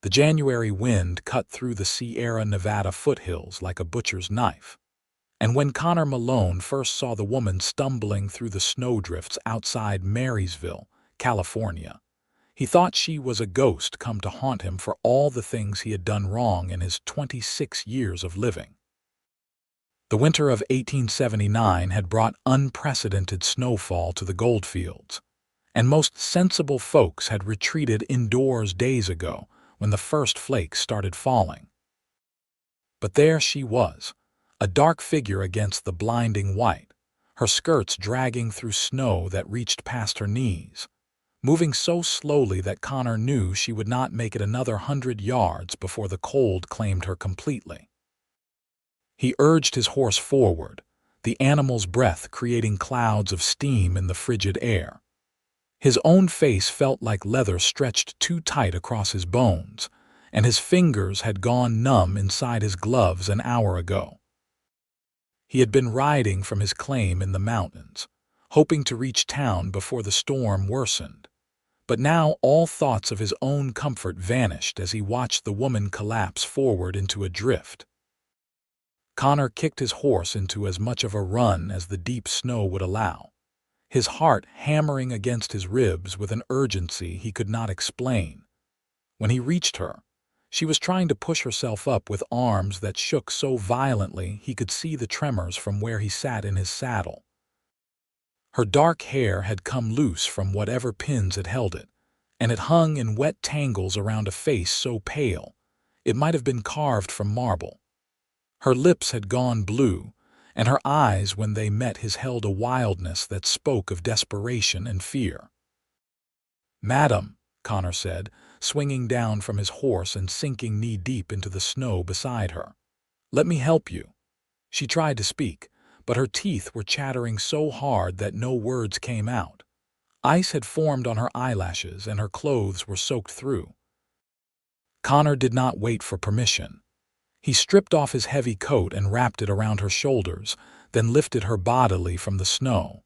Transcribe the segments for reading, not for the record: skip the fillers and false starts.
The January wind cut through the Sierra Nevada foothills like a butcher's knife. And when Connor Malone first saw the woman stumbling through the snowdrifts outside Marysville, California, he thought she was a ghost come to haunt him for all the things he had done wrong in his 26 years of living. The winter of 1879 had brought unprecedented snowfall to the goldfields, and most sensible folks had retreated indoors days ago when the first flakes started falling. But there she was, a dark figure against the blinding white, her skirts dragging through snow that reached past her knees, moving so slowly that Connor knew she would not make it another 100 yards before the cold claimed her completely. He urged his horse forward, the animal's breath creating clouds of steam in the frigid air. His own face felt like leather stretched too tight across his bones, and his fingers had gone numb inside his gloves an hour ago. He had been riding from his claim in the mountains, hoping to reach town before the storm worsened. But now all thoughts of his own comfort vanished as he watched the woman collapse forward into a drift. Connor kicked his horse into as much of a run as the deep snow would allow, his heart hammering against his ribs with an urgency he could not explain. When he reached her, she was trying to push herself up with arms that shook so violently he could see the tremors from where he sat in his saddle. Her dark hair had come loose from whatever pins had held it, and it hung in wet tangles around a face so pale it might have been carved from marble. Her lips had gone blue, and her eyes, when they met his, held a wildness that spoke of desperation and fear. "Madam," Connor said, swinging down from his horse and sinking knee-deep into the snow beside her. "Let me help you." She tried to speak, but her teeth were chattering so hard that no words came out. Ice had formed on her eyelashes and her clothes were soaked through. Connor did not wait for permission. He stripped off his heavy coat and wrapped it around her shoulders, then lifted her bodily from the snow.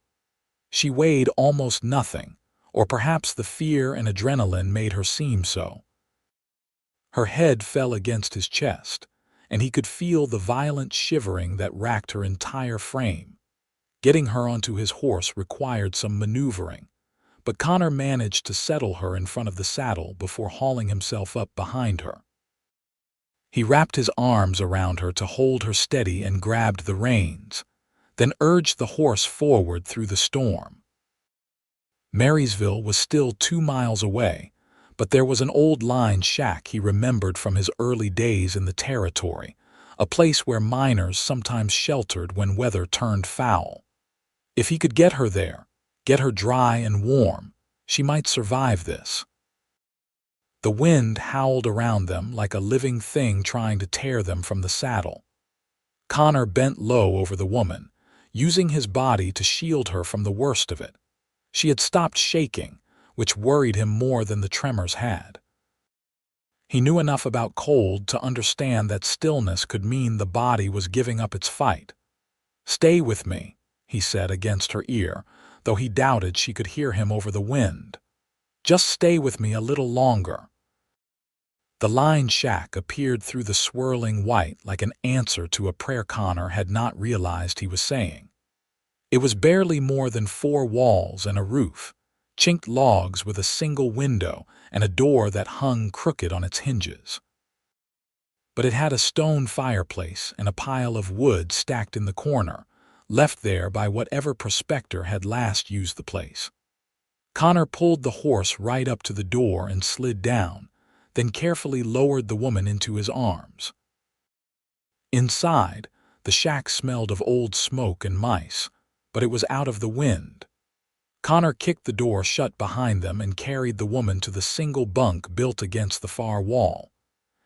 She weighed almost nothing, or perhaps the fear and adrenaline made her seem so. Her head fell against his chest, and he could feel the violent shivering that racked her entire frame. Getting her onto his horse required some maneuvering, but Connor managed to settle her in front of the saddle before hauling himself up behind her. He wrapped his arms around her to hold her steady and grabbed the reins, then urged the horse forward through the storm. Marysville was still 2 miles away, but there was an old line shack he remembered from his early days in the territory, a place where miners sometimes sheltered when weather turned foul. If he could get her there, get her dry and warm, she might survive this. The wind howled around them like a living thing trying to tear them from the saddle. Connor bent low over the woman, using his body to shield her from the worst of it. She had stopped shaking, which worried him more than the tremors had. He knew enough about cold to understand that stillness could mean the body was giving up its fight. "Stay with me," he said against her ear, though he doubted she could hear him over the wind. "Just stay with me a little longer." The line shack appeared through the swirling white like an answer to a prayer Connor had not realized he was saying. It was barely more than 4 walls and a roof, chinked logs with a single window and a door that hung crooked on its hinges. But it had a stone fireplace and a pile of wood stacked in the corner, left there by whatever prospector had last used the place. Connor pulled the horse right up to the door and slid down, then carefully lowered the woman into his arms. Inside, the shack smelled of old smoke and mice, but it was out of the wind. Connor kicked the door shut behind them and carried the woman to the single bunk built against the far wall.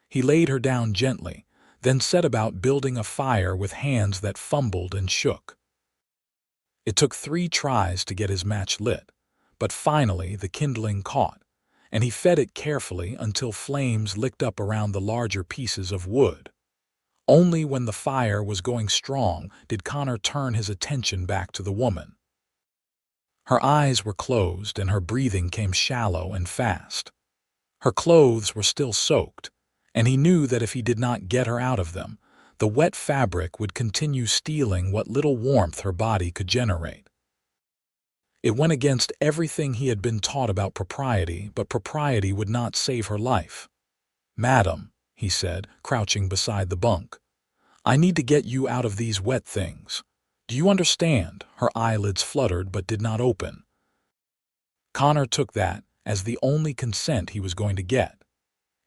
He laid her down gently, then set about building a fire with hands that fumbled and shook. It took 3 tries to get his match lit, but finally the kindling caught, and he fed it carefully until flames licked up around the larger pieces of wood. Only when the fire was going strong did Connor turn his attention back to the woman. Her eyes were closed and her breathing came shallow and fast. Her clothes were still soaked, and he knew that if he did not get her out of them, the wet fabric would continue stealing what little warmth her body could generate. It went against everything he had been taught about propriety, but propriety would not save her life. "Madam," he said, crouching beside the bunk, "I need to get you out of these wet things. Do you understand?" Her eyelids fluttered but did not open. Connor took that as the only consent he was going to get.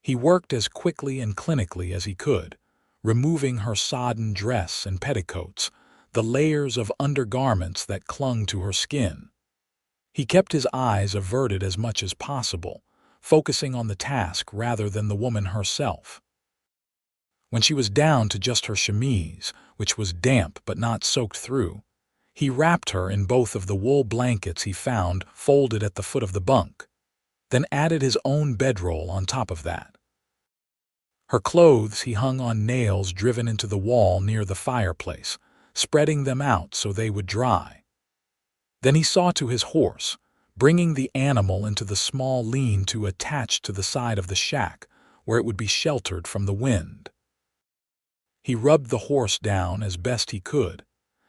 He worked as quickly and clinically as he could, removing her sodden dress and petticoats, the layers of undergarments that clung to her skin. He kept his eyes averted as much as possible, focusing on the task rather than the woman herself. When she was down to just her chemise, which was damp but not soaked through, he wrapped her in both of the wool blankets he found folded at the foot of the bunk, then added his own bedroll on top of that. Her clothes he hung on nails driven into the wall near the fireplace, spreading them out so they would dry. Then he saw to his horse, bringing the animal into the small lean-to attached to the side of the shack, where it would be sheltered from the wind. He rubbed the horse down as best he could,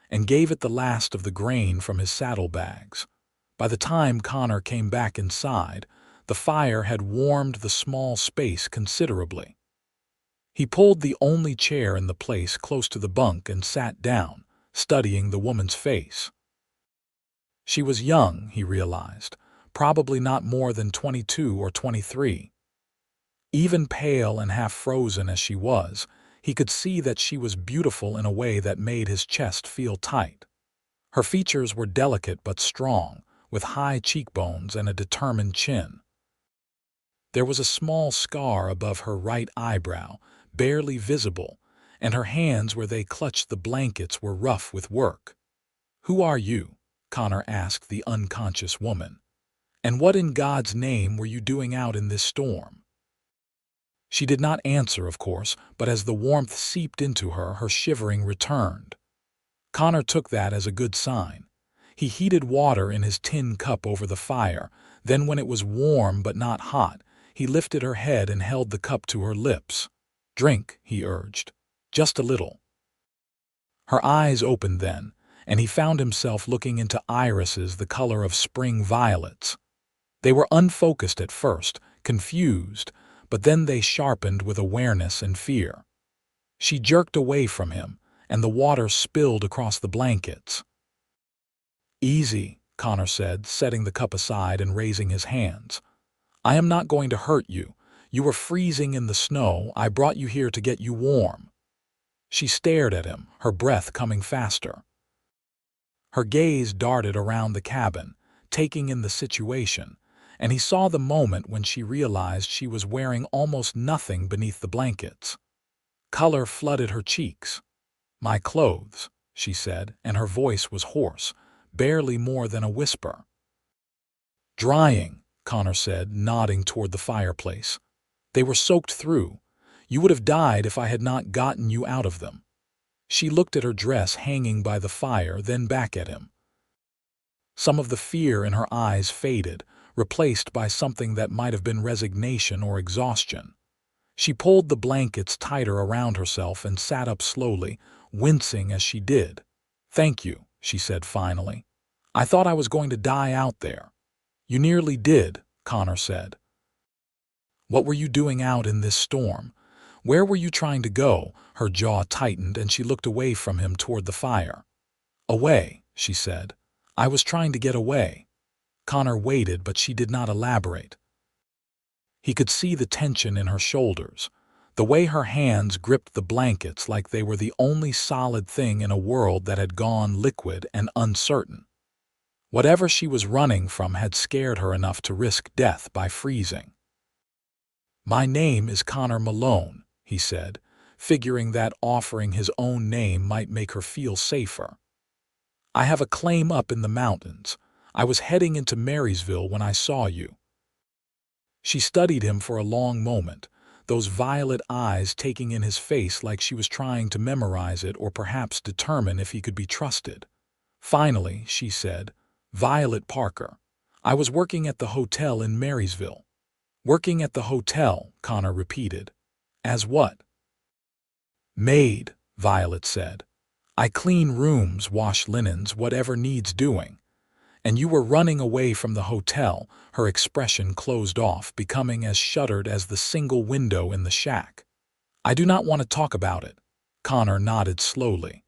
and gave it the last of the grain from his saddlebags. By the time Connor came back inside, the fire had warmed the small space considerably. He pulled the only chair in the place close to the bunk and sat down, studying the woman's face. She was young, he realized, probably not more than 22 or 23. Even pale and half frozen as she was, he could see that she was beautiful in a way that made his chest feel tight. Her features were delicate but strong, with high cheekbones and a determined chin. There was a small scar above her right eyebrow, barely visible, and her hands where they clutched the blankets were rough with work. "Who are you?" Connor asked the unconscious woman. "And what in God's name were you doing out in this storm?" She did not answer, of course, but as the warmth seeped into her, her shivering returned. Connor took that as a good sign. He heated water in his tin cup over the fire, then when it was warm but not hot, he lifted her head and held the cup to her lips. "Drink," he urged. "Just a little." Her eyes opened then, and he found himself looking into irises the color of spring violets. They were unfocused at first, confused, but then they sharpened with awareness and fear. She jerked away from him, and the water spilled across the blankets. "Easy," Connor said, setting the cup aside and raising his hands. "I am not going to hurt you. You were freezing in the snow. I brought you here to get you warm." She stared at him, her breath coming faster. Her gaze darted around the cabin, taking in the situation, and he saw the moment when she realized she was wearing almost nothing beneath the blankets. Color flooded her cheeks. "My clothes," she said, and her voice was hoarse, barely more than a whisper. "Drying," Connor said, nodding toward the fireplace. "They were soaked through. You would have died if I had not gotten you out of them." She looked at her dress hanging by the fire, then back at him. Some of the fear in her eyes faded, replaced by something that might have been resignation or exhaustion. She pulled the blankets tighter around herself and sat up slowly, wincing as she did. "Thank you," she said finally. "I thought I was going to die out there." "You nearly did," Connor said. "What were you doing out in this storm? Where were you trying to go?" Her jaw tightened and she looked away from him toward the fire. "Away," she said. "I was trying to get away." Connor waited, but she did not elaborate. He could see the tension in her shoulders, the way her hands gripped the blankets like they were the only solid thing in a world that had gone liquid and uncertain. Whatever she was running from had scared her enough to risk death by freezing. "My name is Connor Malone," he said, figuring that offering his own name might make her feel safer. "I have a claim up in the mountains. I was heading into Marysville when I saw you." She studied him for a long moment, those violet eyes taking in his face like she was trying to memorize it or perhaps determine if he could be trusted. Finally, she said, "Violet Parker. I was working at the hotel in Marysville." Working at the hotel, Connor repeated. As what? Maid, Violet said. I clean rooms, wash linens, whatever needs doing. And you were running away from the hotel, her expression closed off, becoming as shuttered as the single window in the shack. I do not want to talk about it. Connor nodded slowly.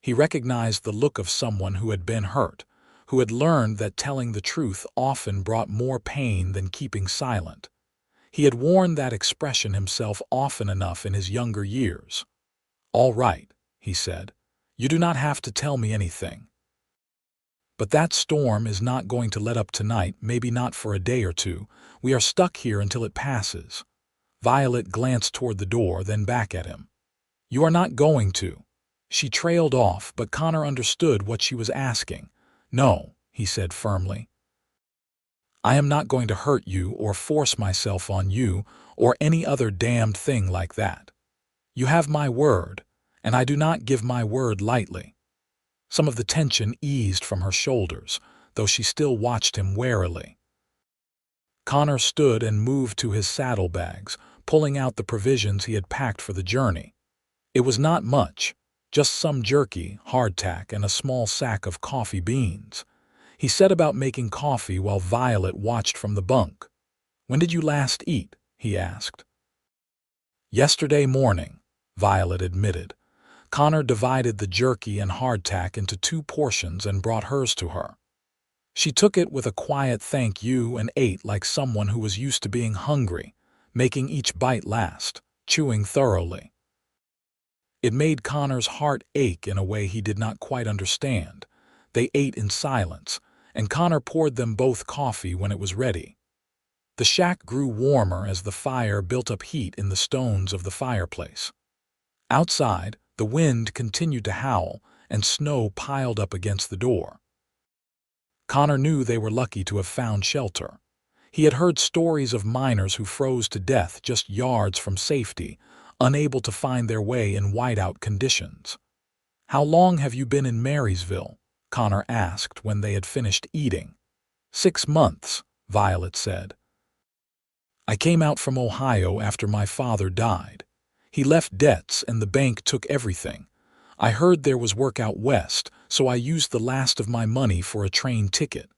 He recognized the look of someone who had been hurt, who had learned that telling the truth often brought more pain than keeping silent. He had worn that expression himself often enough in his younger years. All right, he said. You do not have to tell me anything. But that storm is not going to let up tonight, maybe not for a day or two. We are stuck here until it passes. Violet glanced toward the door, then back at him. You are not going to. She trailed off, but Connor understood what she was asking. No, he said firmly. I am not going to hurt you or force myself on you or any other damned thing like that. You have my word, and I do not give my word lightly. Some of the tension eased from her shoulders, though she still watched him warily. Connor stood and moved to his saddlebags, pulling out the provisions he had packed for the journey. It was not much, just some jerky, hardtack, and a small sack of coffee beans. He set about making coffee while Violet watched from the bunk. When did you last eat? He asked. Yesterday morning, Violet admitted. Connor divided the jerky and hardtack into 2 portions and brought hers to her. She took it with a quiet thank you and ate like someone who was used to being hungry, making each bite last, chewing thoroughly. It made Connor's heart ache in a way he did not quite understand. They ate in silence, and Connor poured them both coffee when it was ready. The shack grew warmer as the fire built up heat in the stones of the fireplace. Outside, the wind continued to howl, and snow piled up against the door. Connor knew they were lucky to have found shelter. He had heard stories of miners who froze to death just yards from safety, unable to find their way in whiteout conditions. How long have you been in Marysville? Connor asked when they had finished eating. 6 months, Violet said. I came out from Ohio after my father died. He left debts and the bank took everything. I heard there was work out west, so I used the last of my money for a train ticket.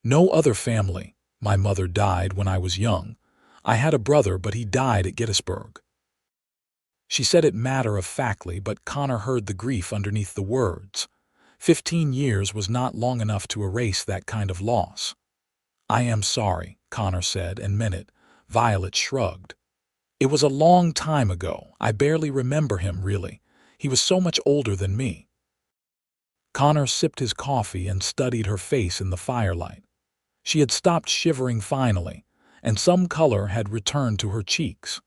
No other family. My mother died when I was young. I had a brother, but he died at Gettysburg. She said it matter-of-factly, but Connor heard the grief underneath the words. 15 years was not long enough to erase that kind of loss. I am sorry, Connor said, and meant it. Violet shrugged. It was a long time ago. I barely remember him, really. He was so much older than me. Connor sipped his coffee and studied her face in the firelight. She had stopped shivering finally, and some color had returned to her cheeks.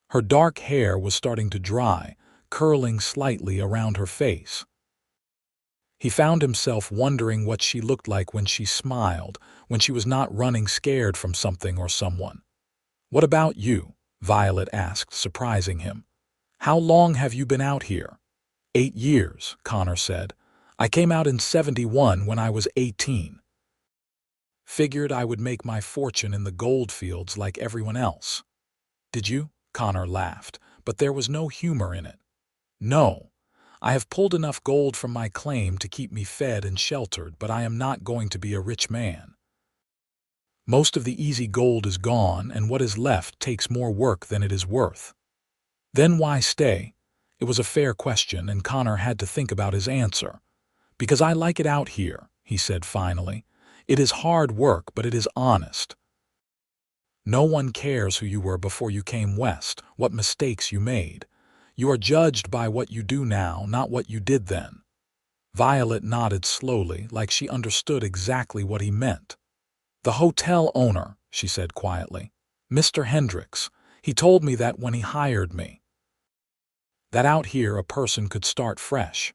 Her dark hair was starting to dry, curling slightly around her face. He found himself wondering what she looked like when she smiled, when she was not running scared from something or someone. What about you? Violet asked, surprising him. How long have you been out here? 8 years, Connor said. I came out in '71 when I was 18. Figured I would make my fortune in the gold fields like everyone else. Did you? Connor laughed, but there was no humor in it. No. I have pulled enough gold from my claim to keep me fed and sheltered, but I am not going to be a rich man. Most of the easy gold is gone, and what is left takes more work than it is worth. Then why stay? It was a fair question, and Connor had to think about his answer. Because I like it out here, he said finally. It is hard work, but it is honest. No one cares who you were before you came west, what mistakes you made. You are judged by what you do now, not what you did then. Violet nodded slowly, like she understood exactly what he meant. The hotel owner, she said quietly. Mr. Hendricks. He told me that when he hired me. That out here a person could start fresh.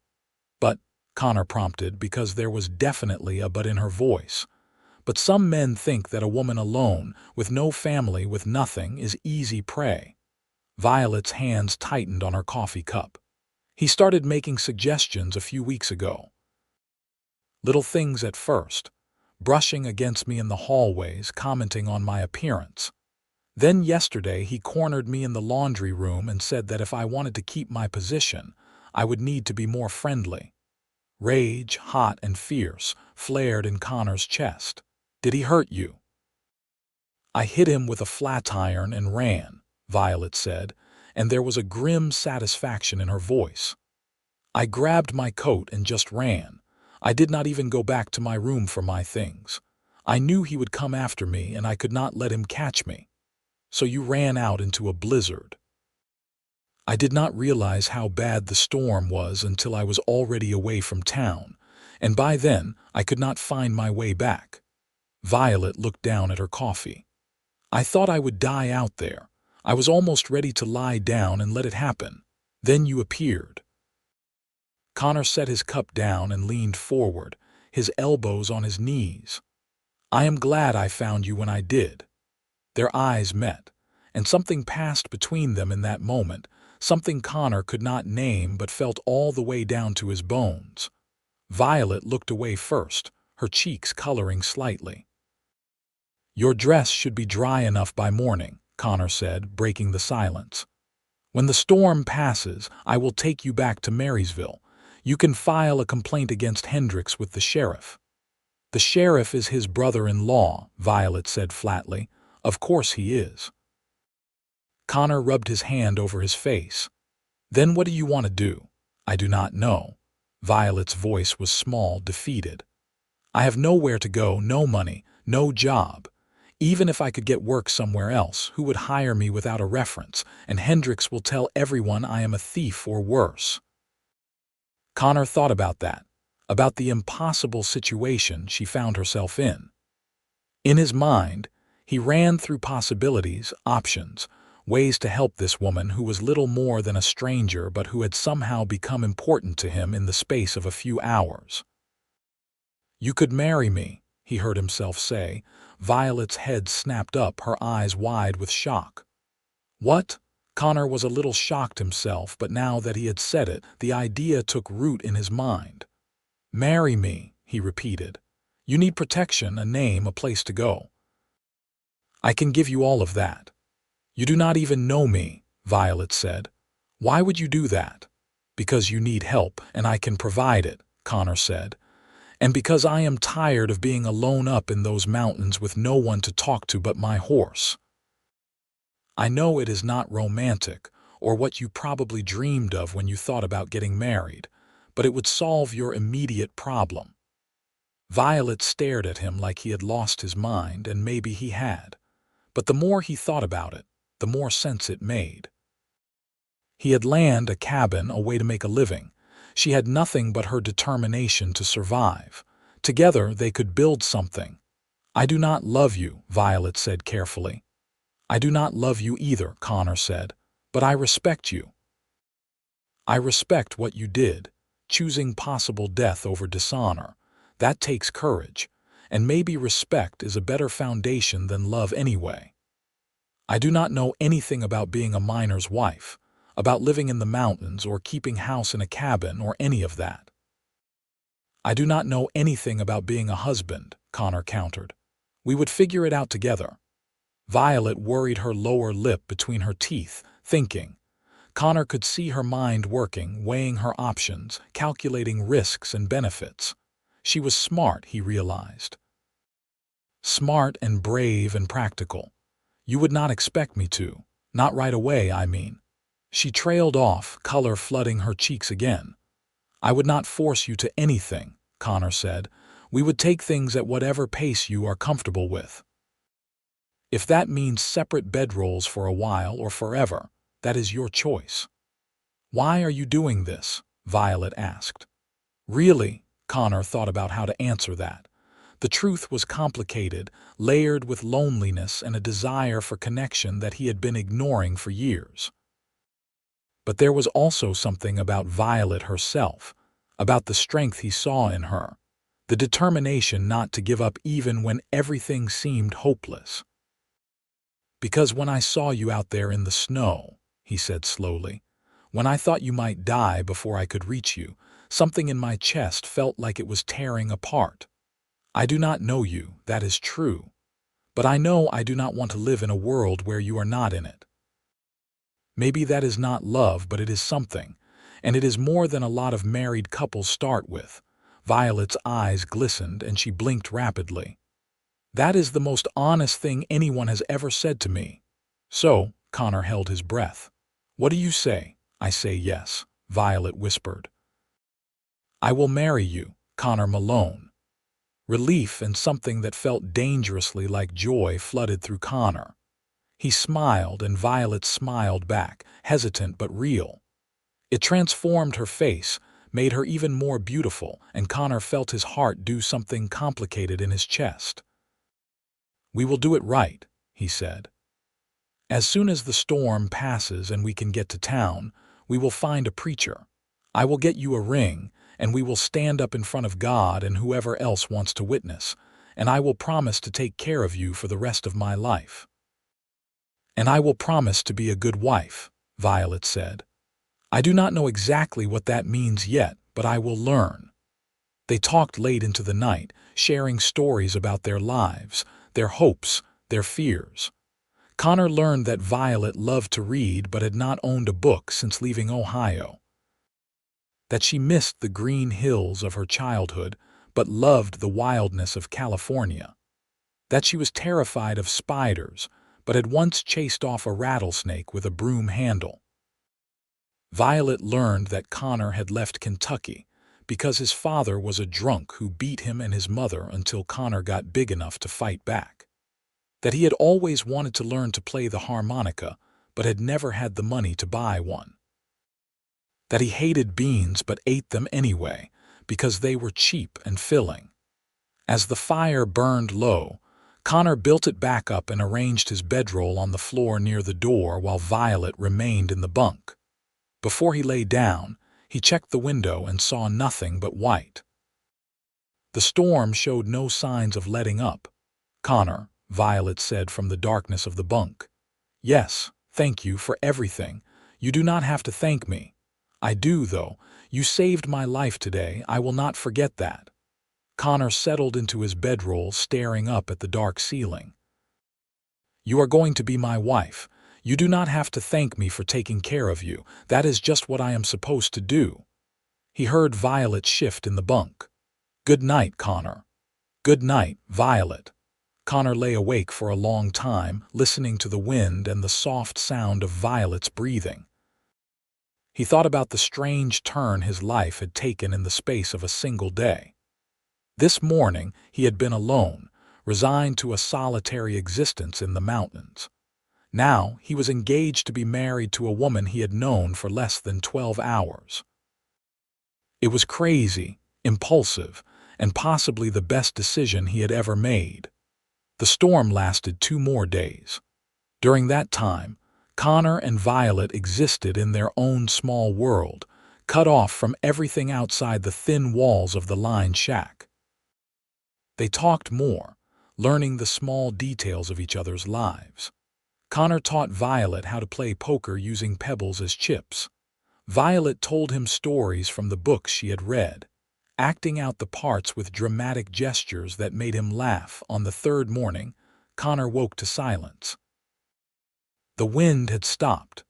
But, Connor prompted, because there was definitely a but in her voice. But some men think that a woman alone, with no family, with nothing, is easy prey. Violet's hands tightened on her coffee cup. He started making suggestions a few weeks ago. Little things at first. brushing against me in the hallways, commenting on my appearance. Then yesterday he cornered me in the laundry room and said that if I wanted to keep my position, I would need to be more friendly. Rage, hot and fierce, flared in Connor's chest. Did he hurt you? I hit him with a flat iron and ran, Violet said, and there was a grim satisfaction in her voice. I grabbed my coat and just ran. I did not even go back to my room for my things. I knew he would come after me and I could not let him catch me. So you ran out into a blizzard. I did not realize how bad the storm was until I was already away from town, and by then I could not find my way back. Violet looked down at her coffee. I thought I would die out there. I was almost ready to lie down and let it happen. Then you appeared. Connor set his cup down and leaned forward, his elbows on his knees. I am glad I found you when I did. Their eyes met, and something passed between them in that moment, something Connor could not name but felt all the way down to his bones. Violet looked away first, her cheeks coloring slightly. Your dress should be dry enough by morning, Connor said, breaking the silence. When the storm passes, I will take you back to Marysville. You can file a complaint against Hendricks with the sheriff. The sheriff is his brother-in-law, Violet said flatly. Of course he is. Connor rubbed his hand over his face. Then what do you want to do? I do not know. Violet's voice was small, defeated. I have nowhere to go, no money, no job. Even if I could get work somewhere else, who would hire me without a reference, and Hendricks will tell everyone I am a thief or worse. Connor thought about that, about the impossible situation she found herself in. In his mind, he ran through possibilities, options, ways to help this woman who was little more than a stranger but who had somehow become important to him in the space of a few hours. You could marry me, he heard himself say. Violet's head snapped up, her eyes wide with shock. What? Connor was a little shocked himself, but now that he had said it, the idea took root in his mind. Marry me, he repeated. You need protection, a name, a place to go. I can give you all of that. You do not even know me, Violet said. Why would you do that? Because you need help, and I can provide it, Connor said. And because I am tired of being alone up in those mountains with no one to talk to but my horse. I know it is not romantic, or what you probably dreamed of when you thought about getting married, but it would solve your immediate problem. Violet stared at him like he had lost his mind, and maybe he had. But the more he thought about it, the more sense it made. He had land, a cabin, a way to make a living. She had nothing but her determination to survive. Together they could build something. I do not love you, Violet said carefully. I do not love you either, Connor said, but I respect you. I respect what you did, choosing possible death over dishonor. That takes courage, and maybe respect is a better foundation than love anyway. I do not know anything about being a miner's wife, about living in the mountains or keeping house in a cabin or any of that. I do not know anything about being a husband, Connor countered. We would figure it out together. Violet worried her lower lip between her teeth, thinking. Connor could see her mind working, weighing her options, calculating risks and benefits. She was smart, he realized. Smart and brave and practical. You would not expect me to. Not right away, I mean. She trailed off, color flooding her cheeks again. I would not force you to anything, Connor said. We would take things at whatever pace you are comfortable with. If that means separate bedrolls for a while or forever, that is your choice. Why are you doing this? Violet asked. Really? Connor thought about how to answer that. The truth was complicated, layered with loneliness and a desire for connection that he had been ignoring for years. But there was also something about Violet herself, about the strength he saw in her, the determination not to give up even when everything seemed hopeless. Because when I saw you out there in the snow, he said slowly, when I thought you might die before I could reach you, something in my chest felt like it was tearing apart. I do not know you, that is true. But I know I do not want to live in a world where you are not in it. Maybe that is not love, but it is something, and it is more than a lot of married couples start with. Violet's eyes glistened and she blinked rapidly. That is the most honest thing anyone has ever said to me. So, Connor held his breath. What do you say? I say yes, Violet whispered. I will marry you, Connor Malone. Relief and something that felt dangerously like joy flooded through Connor. He smiled and Violet smiled back, hesitant but real. It transformed her face, made her even more beautiful, and Connor felt his heart do something complicated in his chest. We will do it right, he said. As soon as the storm passes and we can get to town, we will find a preacher. I will get you a ring, and we will stand up in front of God and whoever else wants to witness, and I will promise to take care of you for the rest of my life. And I will promise to be a good wife, Violet said. I do not know exactly what that means yet, but I will learn. They talked late into the night, sharing stories about their lives, their hopes, their fears. Connor learned that Violet loved to read but had not owned a book since leaving Ohio. That she missed the green hills of her childhood but loved the wildness of California. That she was terrified of spiders but had once chased off a rattlesnake with a broom handle. Violet learned that Connor had left Kentucky because his father was a drunk who beat him and his mother until Connor got big enough to fight back. That he had always wanted to learn to play the harmonica but had never had the money to buy one. That he hated beans but ate them anyway because they were cheap and filling. As the fire burned low, Connor built it back up and arranged his bedroll on the floor near the door while Violet remained in the bunk. Before he lay down, he checked the window and saw nothing but white. The storm showed no signs of letting up. Connor, Violet said from the darkness of the bunk. Yes, thank you for everything. You do not have to thank me. I do, though. You saved my life today. I will not forget that. Connor settled into his bedroll, staring up at the dark ceiling. You are going to be my wife. You do not have to thank me for taking care of you. That is just what I am supposed to do. He heard Violet shift in the bunk. Good night, Connor. Good night, Violet. Connor lay awake for a long time, listening to the wind and the soft sound of Violet's breathing. He thought about the strange turn his life had taken in the space of a single day. This morning he had been alone, resigned to a solitary existence in the mountains. Now he was engaged to be married to a woman he had known for less than 12 hours. It was crazy, impulsive, and possibly the best decision he had ever made. The storm lasted 2 more days. During that time, Connor and Violet existed in their own small world, cut off from everything outside the thin walls of the lined shack. They talked more, learning the small details of each other's lives. Connor taught Violet how to play poker using pebbles as chips. Violet told him stories from the books she had read, acting out the parts with dramatic gestures that made him laugh. On the 3rd morning, Connor woke to silence. The wind had stopped.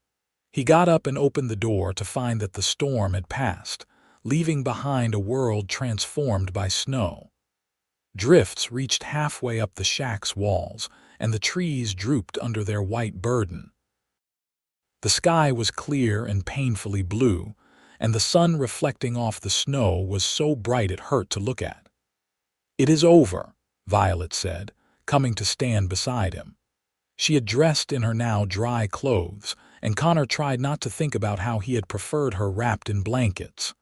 He got up and opened the door to find that the storm had passed, leaving behind a world transformed by snow. Drifts reached halfway up the shack's walls, and the trees drooped under their white burden. The sky was clear and painfully blue, and the sun reflecting off the snow was so bright it hurt to look at. It is over, Violet said, coming to stand beside him. She had dressed in her now dry clothes, and Connor tried not to think about how he had preferred her wrapped in blankets.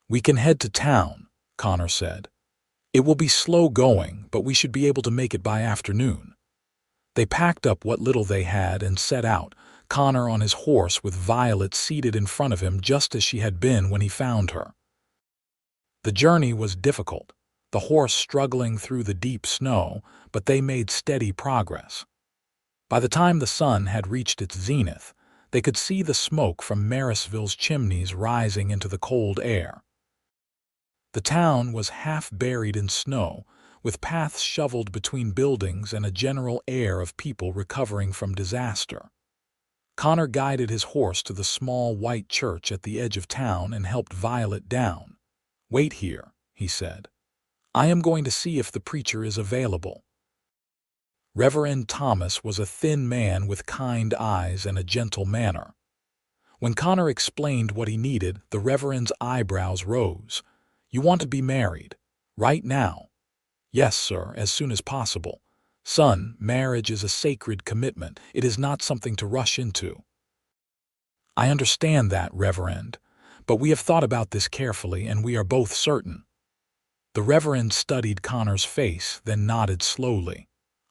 We can head to town, Connor said. It will be slow going, but we should be able to make it by afternoon. They packed up what little they had and set out, Connor on his horse with Violet seated in front of him just as she had been when he found her. The journey was difficult, the horse struggling through the deep snow, but they made steady progress. By the time the sun had reached its zenith, they could see the smoke from Marysville's chimneys rising into the cold air. The town was half buried in snow, with paths shoveled between buildings and a general air of people recovering from disaster. Connor guided his horse to the small white church at the edge of town and helped Violet down. "Wait here," he said. "I am going to see if the preacher is available." Reverend Thomas was a thin man with kind eyes and a gentle manner. When Connor explained what he needed, the Reverend's eyebrows rose. "You want to be married? Right now?" "Yes, sir, as soon as possible. Son, marriage is a sacred commitment. It is not something to rush into." "I understand that, Reverend, but we have thought about this carefully and we are both certain." The Reverend studied Connor's face, then nodded slowly.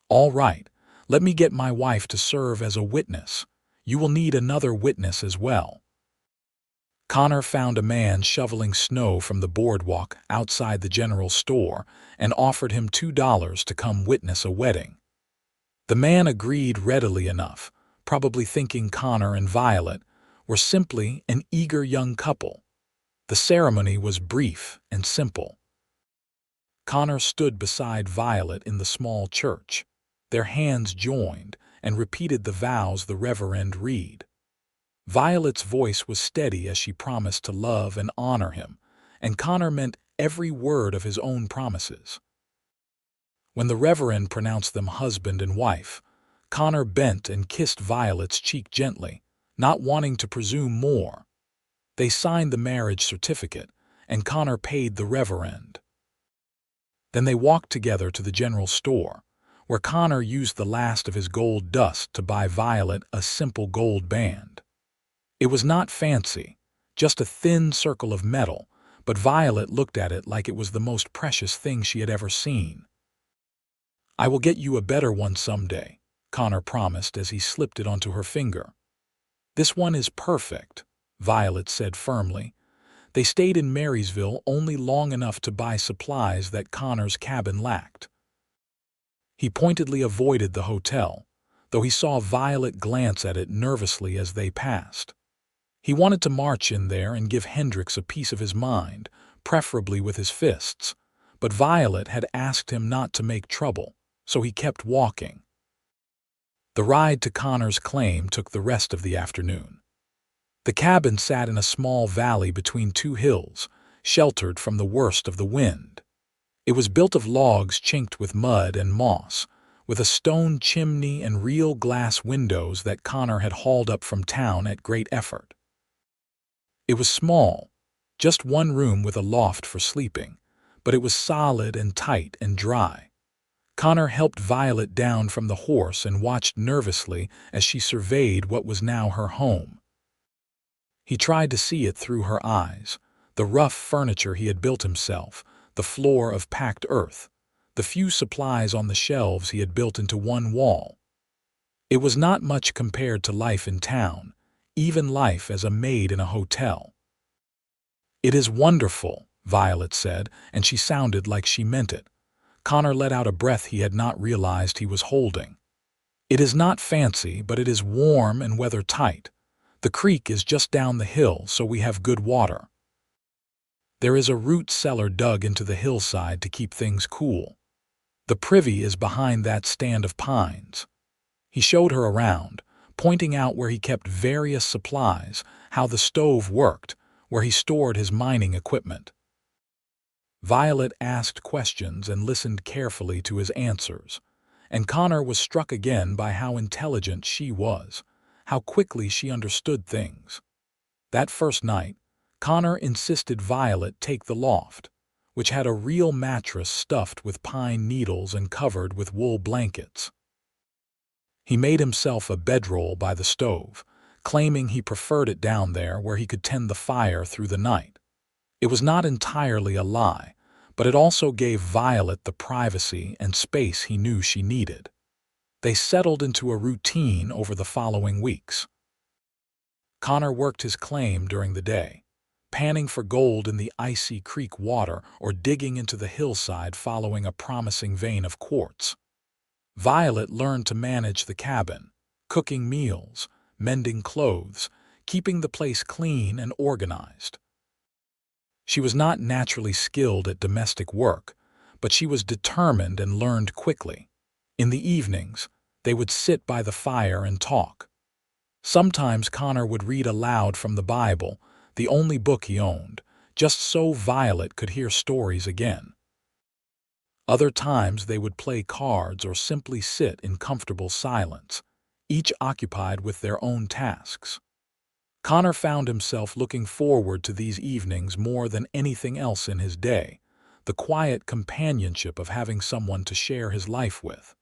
"All right, let me get my wife to serve as a witness. You will need another witness as well." Connor found a man shoveling snow from the boardwalk outside the general store and offered him $2 to come witness a wedding. The man agreed readily enough, probably thinking Connor and Violet were simply an eager young couple. The ceremony was brief and simple. Connor stood beside Violet in the small church. Their hands joined and repeated the vows the Reverend read. Violet's voice was steady as she promised to love and honor him, and Connor meant every word of his own promises. When the Reverend pronounced them husband and wife, Connor bent and kissed Violet's cheek gently, not wanting to presume more. They signed the marriage certificate, and Connor paid the Reverend. Then they walked together to the general store, where Connor used the last of his gold dust to buy Violet a simple gold band. It was not fancy, just a thin circle of metal, but Violet looked at it like it was the most precious thing she had ever seen. "I will get you a better one someday," Connor promised as he slipped it onto her finger. "This one is perfect," Violet said firmly. They stayed in Marysville only long enough to buy supplies that Connor's cabin lacked. He pointedly avoided the hotel, though he saw Violet glance at it nervously as they passed. He wanted to march in there and give Hendricks a piece of his mind, preferably with his fists, but Violet had asked him not to make trouble, so he kept walking. The ride to Connor's claim took the rest of the afternoon. The cabin sat in a small valley between two hills, sheltered from the worst of the wind. It was built of logs chinked with mud and moss, with a stone chimney and real glass windows that Connor had hauled up from town at great effort. It was small, just one room with a loft for sleeping, but it was solid and tight and dry. Connor helped Violet down from the horse and watched nervously as she surveyed what was now her home. He tried to see it through her eyes, the rough furniture he had built himself, the floor of packed earth, the few supplies on the shelves he had built into one wall. It was not much compared to life in town, even life as a maid in a hotel. "It is wonderful," Violet said, and she sounded like she meant it. Connor let out a breath he had not realized he was holding. "It is not fancy, but it is warm and weather-tight. The creek is just down the hill, so we have good water. There is a root cellar dug into the hillside to keep things cool. The privy is behind that stand of pines." He showed her around, pointing out where he kept various supplies, how the stove worked, where he stored his mining equipment. Violet asked questions and listened carefully to his answers, and Connor was struck again by how intelligent she was, how quickly she understood things. That first night, Connor insisted Violet take the loft, which had a real mattress stuffed with pine needles and covered with wool blankets. He made himself a bedroll by the stove, claiming he preferred it down there where he could tend the fire through the night. It was not entirely a lie, but it also gave Violet the privacy and space he knew she needed. They settled into a routine over the following weeks. Connor worked his claim during the day, panning for gold in the icy creek water or digging into the hillside following a promising vein of quartz. Violet learned to manage the cabin, cooking meals, mending clothes, keeping the place clean and organized. She was not naturally skilled at domestic work, but she was determined and learned quickly. In the evenings, they would sit by the fire and talk. Sometimes Connor would read aloud from the Bible, the only book he owned, just so Violet could hear stories again. Other times they would play cards or simply sit in comfortable silence, each occupied with their own tasks. Connor found himself looking forward to these evenings more than anything else in his day, the quiet companionship of having someone to share his life with.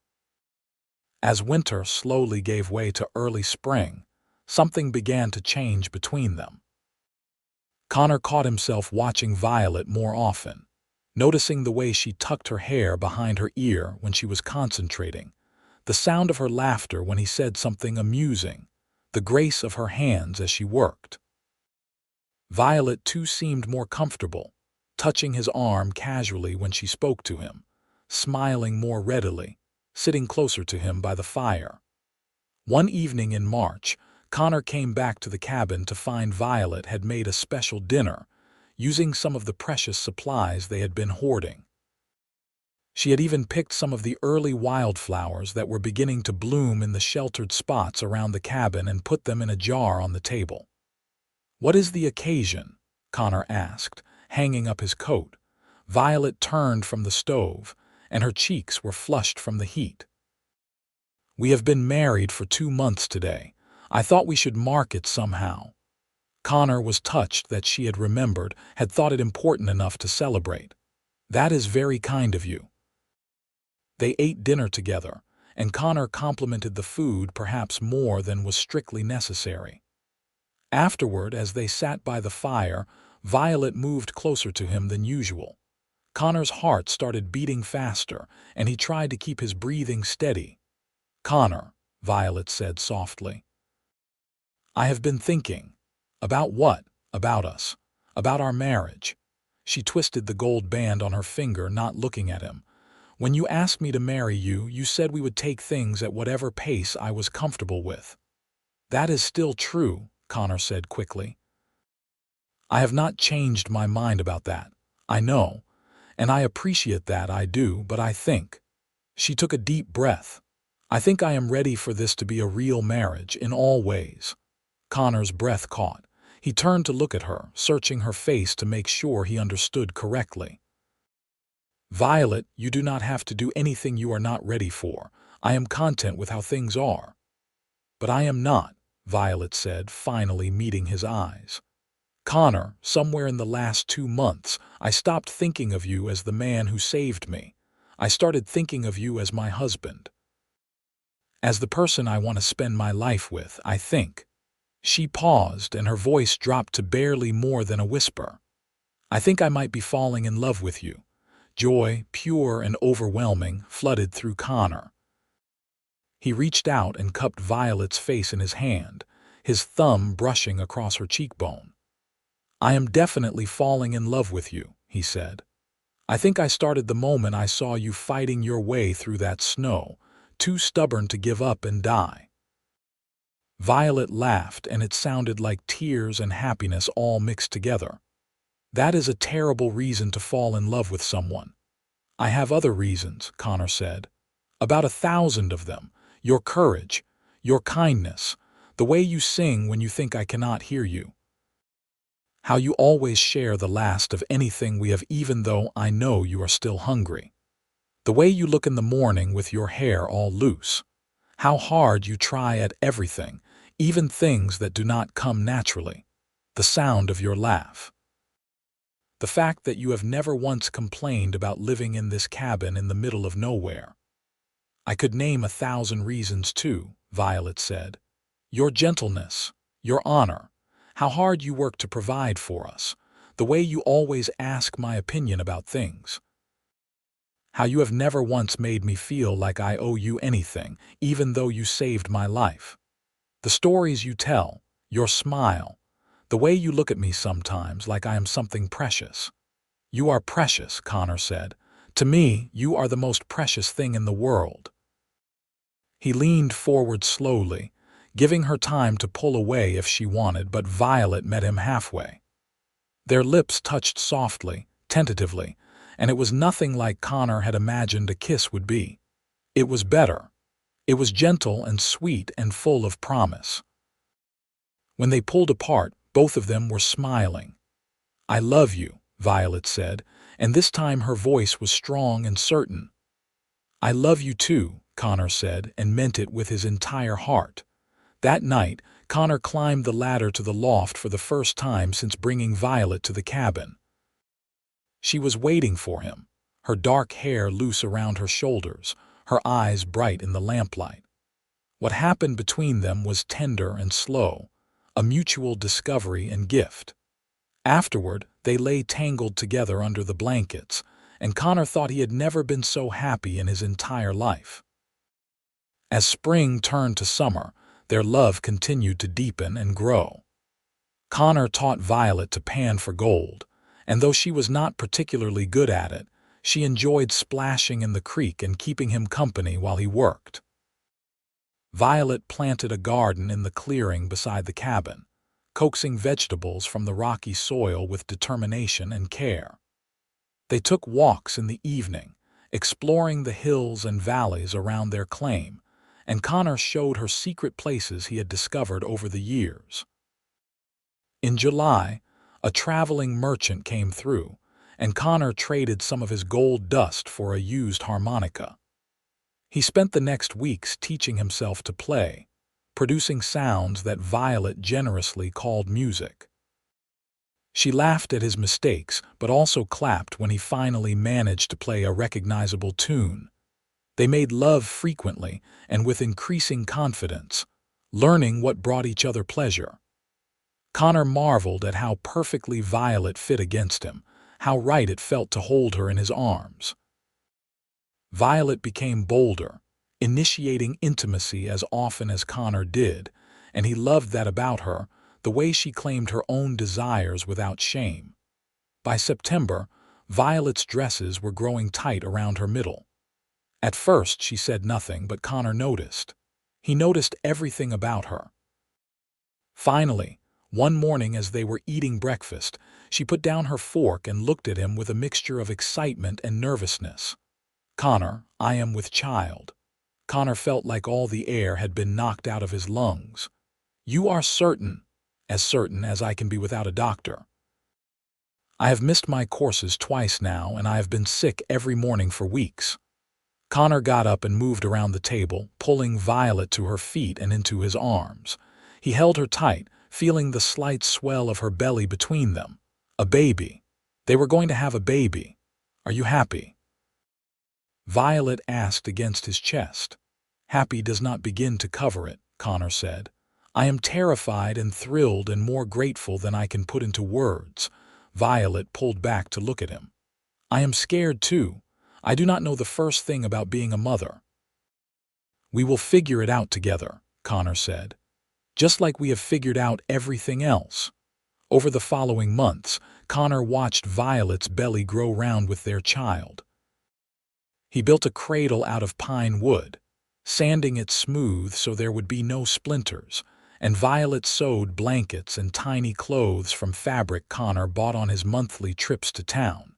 As winter slowly gave way to early spring, something began to change between them. Connor caught himself watching Violet more often, noticing the way she tucked her hair behind her ear when she was concentrating, the sound of her laughter when he said something amusing, the grace of her hands as she worked. Violet too seemed more comfortable, touching his arm casually when she spoke to him, smiling more readily, sitting closer to him by the fire. One evening in March, Connor came back to the cabin to find Violet had made a special dinner, using some of the precious supplies they had been hoarding. She had even picked some of the early wildflowers that were beginning to bloom in the sheltered spots around the cabin and put them in a jar on the table. "What is the occasion?" Connor asked, hanging up his coat. Violet turned from the stove, and her cheeks were flushed from the heat. "We have been married for 2 months today. I thought we should mark it somehow." Connor was touched that she had remembered, had thought it important enough to celebrate. "That is very kind of you." They ate dinner together, and Connor complimented the food perhaps more than was strictly necessary. Afterward, as they sat by the fire, Violet moved closer to him than usual. Connor's heart started beating faster, and he tried to keep his breathing steady. "Connor," Violet said softly, "I have been thinking." "About what?" "About us. About our marriage." She twisted the gold band on her finger, not looking at him. "When you asked me to marry you, you said we would take things at whatever pace I was comfortable with." "That is still true," Connor said quickly. "I have not changed my mind about that. I know, and I appreciate that, I do, but I think—" She took a deep breath. "I think I am ready for this to be a real marriage in all ways." Connor's breath caught. He turned to look at her, searching her face to make sure he understood correctly. "Violet, you do not have to do anything you are not ready for. I am content with how things are." "But I am not," Violet said, finally meeting his eyes. "Connor, somewhere in the last 2 months, I stopped thinking of you as the man who saved me. I started thinking of you as my husband. As the person I want to spend my life with, I think." She paused, and her voice dropped to barely more than a whisper. "I think I might be falling in love with you." Joy, pure and overwhelming, flooded through Connor. He reached out and cupped Violet's face in his hand, his thumb brushing across her cheekbone. "I am definitely falling in love with you," he said. "I think I started the moment I saw you fighting your way through that snow, too stubborn to give up and die." Violet laughed, and it sounded like tears and happiness all mixed together. "That is a terrible reason to fall in love with someone." "I have other reasons," Connor said. "About 1,000 of them. Your courage, your kindness, the way you sing when you think I cannot hear you. How you always share the last of anything we have even though I know you are still hungry. The way you look in the morning with your hair all loose. How hard you try at everything, even things that do not come naturally. The sound of your laugh. The fact that you have never once complained about living in this cabin in the middle of nowhere." "I could name 1,000 reasons too," Violet said. "Your gentleness, your honor, how hard you work to provide for us, the way you always ask my opinion about things. How you have never once made me feel like I owe you anything, even though you saved my life. The stories you tell, your smile, the way you look at me sometimes like I am something precious." "You are precious," Connor said. "To me, you are the most precious thing in the world." He leaned forward slowly, giving her time to pull away if she wanted, but Violet met him halfway. Their lips touched softly, tentatively, and it was nothing like Connor had imagined a kiss would be. It was better. It was gentle and sweet and full of promise. When they pulled apart, both of them were smiling. "I love you," Violet said, and this time her voice was strong and certain. "I love you too," Connor said, and meant it with his entire heart. That night, Connor climbed the ladder to the loft for the first time since bringing Violet to the cabin. She was waiting for him, her dark hair loose around her shoulders, her eyes bright in the lamplight. What happened between them was tender and slow, a mutual discovery and gift. Afterward, they lay tangled together under the blankets, and Connor thought he had never been so happy in his entire life. As spring turned to summer, their love continued to deepen and grow. Connor taught Violet to pan for gold, and though she was not particularly good at it, she enjoyed splashing in the creek and keeping him company while he worked. Violet planted a garden in the clearing beside the cabin, coaxing vegetables from the rocky soil with determination and care. They took walks in the evening, exploring the hills and valleys around their claim, and Connor showed her secret places he had discovered over the years. In July, a traveling merchant came through, and Connor traded some of his gold dust for a used harmonica. He spent the next weeks teaching himself to play, producing sounds that Violet generously called music. She laughed at his mistakes, but also clapped when he finally managed to play a recognizable tune. They made love frequently and with increasing confidence, learning what brought each other pleasure. Connor marveled at how perfectly Violet fit against him, how right it felt to hold her in his arms. Violet became bolder, initiating intimacy as often as Connor did, and he loved that about her, the way she claimed her own desires without shame. By September, Violet's dresses were growing tight around her middle. At first she said nothing, but Connor noticed. He noticed everything about her. Finally, one morning as they were eating breakfast, she put down her fork and looked at him with a mixture of excitement and nervousness. "Connor, I am with child." Connor felt like all the air had been knocked out of his lungs. "You are certain as I can be without a doctor." "I have missed my courses twice now, and I have been sick every morning for weeks." Connor got up and moved around the table, pulling Violet to her feet and into his arms. He held her tight, feeling the slight swell of her belly between them. A baby. They were going to have a baby. "Are you happy?" Violet asked against his chest. "Happy does not begin to cover it," Connor said. "I am terrified and thrilled and more grateful than I can put into words." Violet pulled back to look at him. "I am scared too. I do not know the first thing about being a mother." "We will figure it out together," Connor said. "Just like we have figured out everything else." Over the following months, Connor watched Violet's belly grow round with their child. He built a cradle out of pine wood, sanding it smooth so there would be no splinters, and Violet sewed blankets and tiny clothes from fabric Connor bought on his monthly trips to town.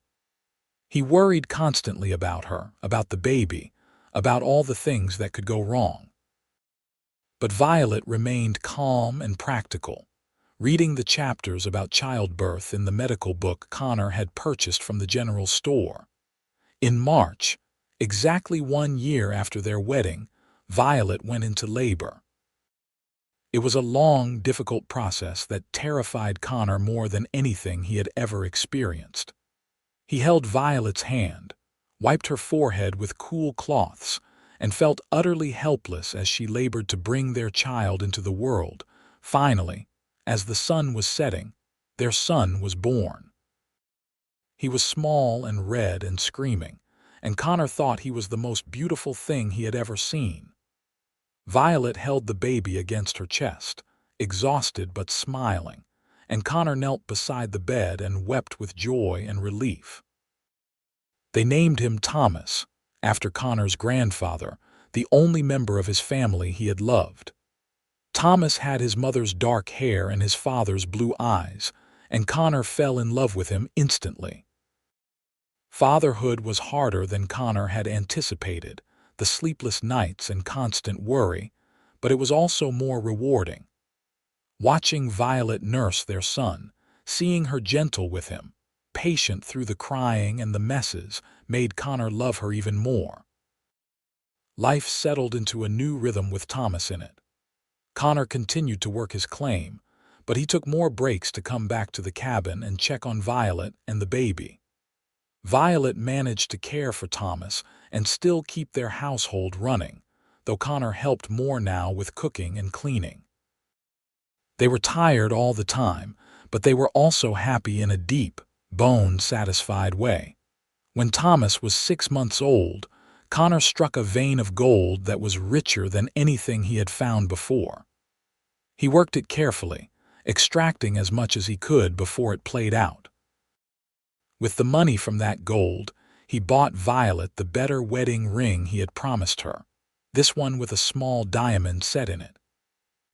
He worried constantly about her, about the baby, about all the things that could go wrong. But Violet remained calm and practical, reading the chapters about childbirth in the medical book Connor had purchased from the general store. In March, exactly 1 year after their wedding, Violet went into labor. It was a long, difficult process that terrified Connor more than anything he had ever experienced. He held Violet's hand, wiped her forehead with cool cloths, and felt utterly helpless as she labored to bring their child into the world. Finally, as the sun was setting, their son was born. He was small and red and screaming, and Connor thought he was the most beautiful thing he had ever seen. Violet held the baby against her chest, exhausted but smiling, and Connor knelt beside the bed and wept with joy and relief. They named him Thomas, after Connor's grandfather, the only member of his family he had loved. Thomas had his mother's dark hair and his father's blue eyes, and Connor fell in love with him instantly. Fatherhood was harder than Connor had anticipated, the sleepless nights and constant worry, but it was also more rewarding. Watching Violet nurse their son, seeing her gentle with him, patient through the crying and the messes, made Connor love her even more. Life settled into a new rhythm with Thomas in it. Connor continued to work his claim, but he took more breaks to come back to the cabin and check on Violet and the baby. Violet managed to care for Thomas and still keep their household running, though Connor helped more now with cooking and cleaning. They were tired all the time, but they were also happy in a deep, bone-satisfied way. When Thomas was 6 months old, Connor struck a vein of gold that was richer than anything he had found before. He worked it carefully, extracting as much as he could before it played out. With the money from that gold, he bought Violet the better wedding ring he had promised her, this one with a small diamond set in it.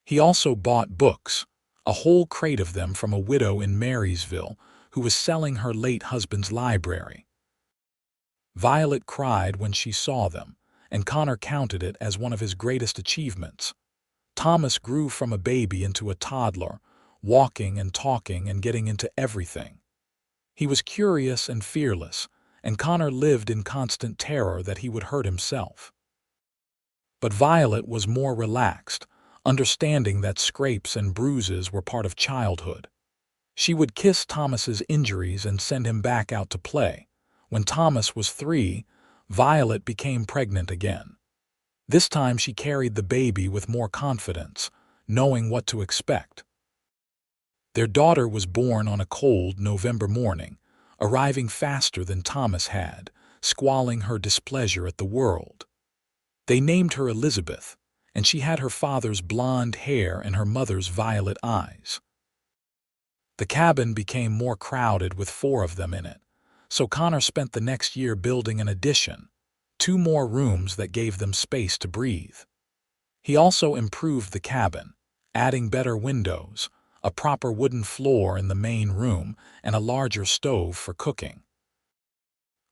He also bought books, a whole crate of them from a widow in Marysville who was selling her late husband's library. Violet cried when she saw them, and Connor counted it as one of his greatest achievements. Thomas grew from a baby into a toddler, walking and talking and getting into everything. He was curious and fearless, and Connor lived in constant terror that he would hurt himself. But Violet was more relaxed, understanding that scrapes and bruises were part of childhood. She would kiss Thomas's injuries and send him back out to play. When Thomas was 3, Violet became pregnant again. This time she carried the baby with more confidence, knowing what to expect. Their daughter was born on a cold November morning, arriving faster than Thomas had, squalling her displeasure at the world. They named her Elizabeth, and she had her father's blonde hair and her mother's violet eyes. The cabin became more crowded with 4 of them in it, so Connor spent the next year building an addition, 2 more rooms that gave them space to breathe. He also improved the cabin, adding better windows, a proper wooden floor in the main room, and a larger stove for cooking.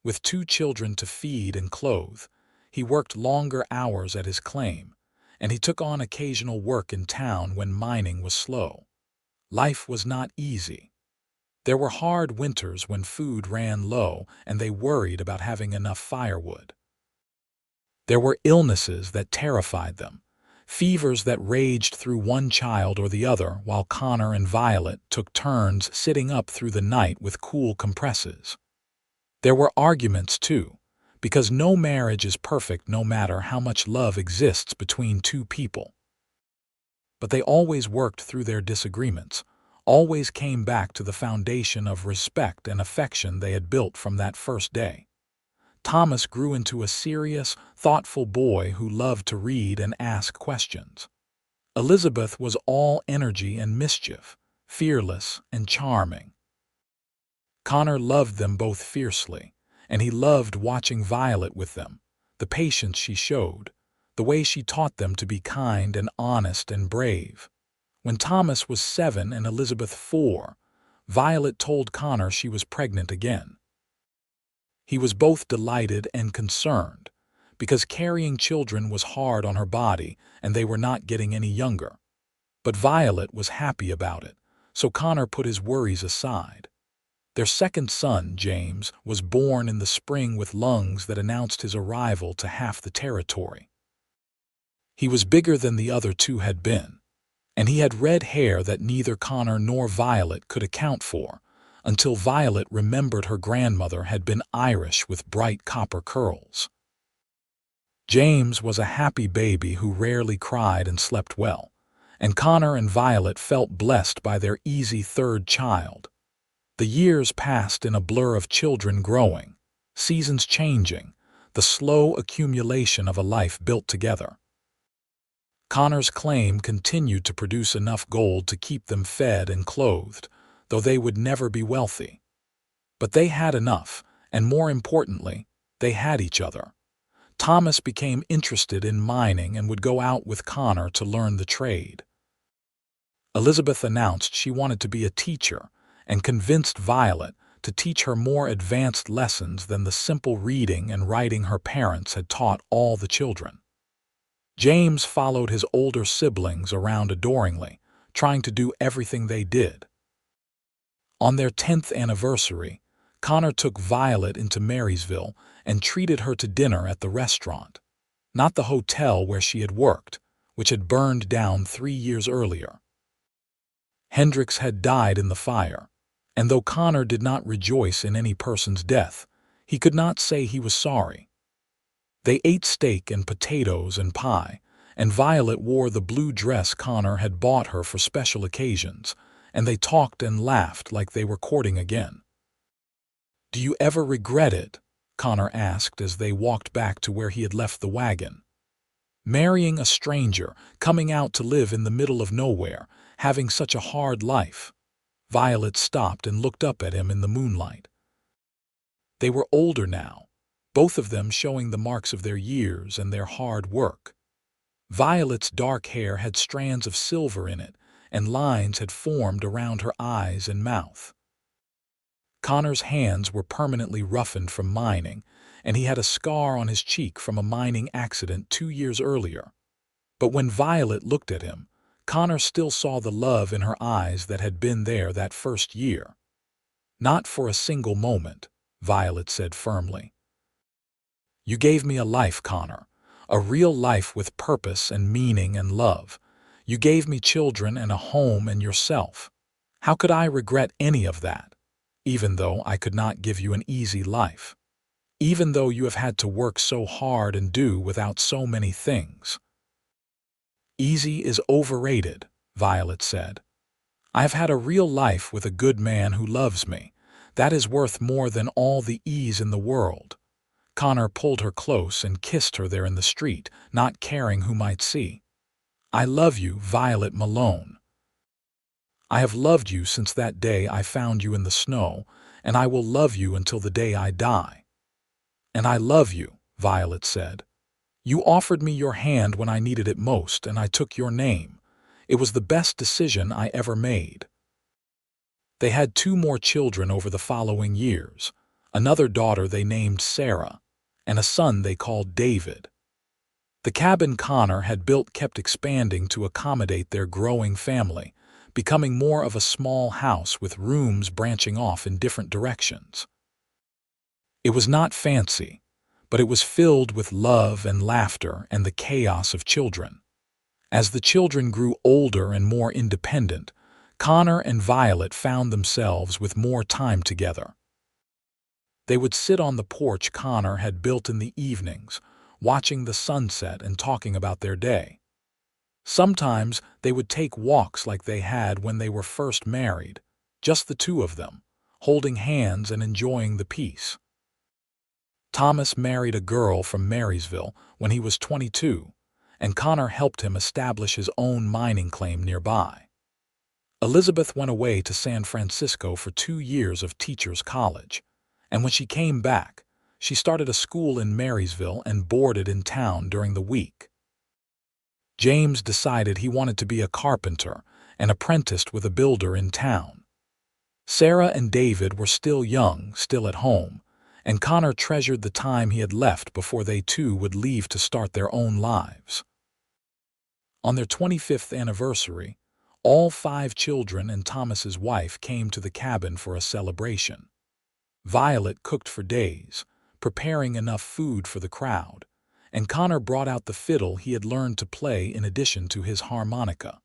With 2 children to feed and clothe, he worked longer hours at his claim, and he took on occasional work in town when mining was slow. Life was not easy. There were hard winters when food ran low and they worried about having enough firewood. There were illnesses that terrified them, fevers that raged through one child or the other while Connor and Violet took turns sitting up through the night with cool compresses. There were arguments too, because no marriage is perfect no matter how much love exists between 2 people. But they always worked through their disagreements, always came back to the foundation of respect and affection they had built from that first day. Thomas grew into a serious, thoughtful boy who loved to read and ask questions. Elizabeth was all energy and mischief, fearless and charming. Connor loved them both fiercely, and he loved watching Violet with them, the patience she showed, the way she taught them to be kind and honest and brave. When Thomas was 7 and Elizabeth 4, Violet told Connor she was pregnant again. He was both delighted and concerned, because carrying children was hard on her body and they were not getting any younger. But Violet was happy about it, so Connor put his worries aside. Their second son, James, was born in the spring with lungs that announced his arrival to half the territory. He was bigger than the other 2 had been, and he had red hair that neither Connor nor Violet could account for, until Violet remembered her grandmother had been Irish with bright copper curls. James was a happy baby who rarely cried and slept well, and Connor and Violet felt blessed by their easy 3rd child. The years passed in a blur of children growing, seasons changing, the slow accumulation of a life built together. Connor's claim continued to produce enough gold to keep them fed and clothed, though they would never be wealthy. But they had enough, and more importantly, they had each other. Thomas became interested in mining and would go out with Connor to learn the trade. Elizabeth announced she wanted to be a teacher, and convinced Violet to teach her more advanced lessons than the simple reading and writing her parents had taught all the children. James followed his older siblings around adoringly, trying to do everything they did. On their 10th anniversary, Connor took Violet into Marysville and treated her to dinner at the restaurant, not the hotel where she had worked, which had burned down 3 years earlier. Hendrix had died in the fire, and though Connor did not rejoice in any person's death, he could not say he was sorry. They ate steak and potatoes and pie, and Violet wore the blue dress Connor had bought her for special occasions, and they talked and laughed like they were courting again. "Do you ever regret it?" Connor asked as they walked back to where he had left the wagon. "Marrying a stranger, coming out to live in the middle of nowhere, having such a hard life." Violet stopped and looked up at him in the moonlight. They were older now, both of them showing the marks of their years and their hard work. Violet's dark hair had strands of silver in it, and lines had formed around her eyes and mouth. Connor's hands were permanently roughened from mining, and he had a scar on his cheek from a mining accident 2 years earlier. But when Violet looked at him, Connor still saw the love in her eyes that had been there that first year. "Not for a single moment," Violet said firmly. "You gave me a life, Connor, a real life with purpose and meaning and love. You gave me children and a home and yourself. How could I regret any of that, even though I could not give you an easy life? Even though you have had to work so hard and do without so many things." "Easy is overrated," Violet said. "I have had a real life with a good man who loves me. That is worth more than all the ease in the world." Connor pulled her close and kissed her there in the street, not caring who might see. "I love you, Violet Malone. I have loved you since that day I found you in the snow, and I will love you until the day I die." "And I love you," Violet said. "You offered me your hand when I needed it most, and I took your name. It was the best decision I ever made." They had 2 more children over the following years, another daughter they named Sarah, and a son they called David. The cabin Connor had built kept expanding to accommodate their growing family, becoming more of a small house with rooms branching off in different directions. It was not fancy, but it was filled with love and laughter and the chaos of children. As the children grew older and more independent, Connor and Violet found themselves with more time together. They would sit on the porch Connor had built in the evenings, watching the sunset and talking about their day. Sometimes they would take walks like they had when they were first married, just the 2 of them, holding hands and enjoying the peace. Thomas married a girl from Marysville when he was 22, and Connor helped him establish his own mining claim nearby. Elizabeth went away to San Francisco for 2 years of teacher's college, and when she came back, she started a school in Marysville and boarded in town during the week. James decided he wanted to be a carpenter and apprenticed with a builder in town. Sarah and David were still young, still at home, and Connor treasured the time he had left before they too would leave to start their own lives. On their 25th anniversary, all 5 children and Thomas's wife came to the cabin for a celebration. Violet cooked for days, preparing enough food for the crowd, and Connor brought out the fiddle he had learned to play in addition to his harmonica.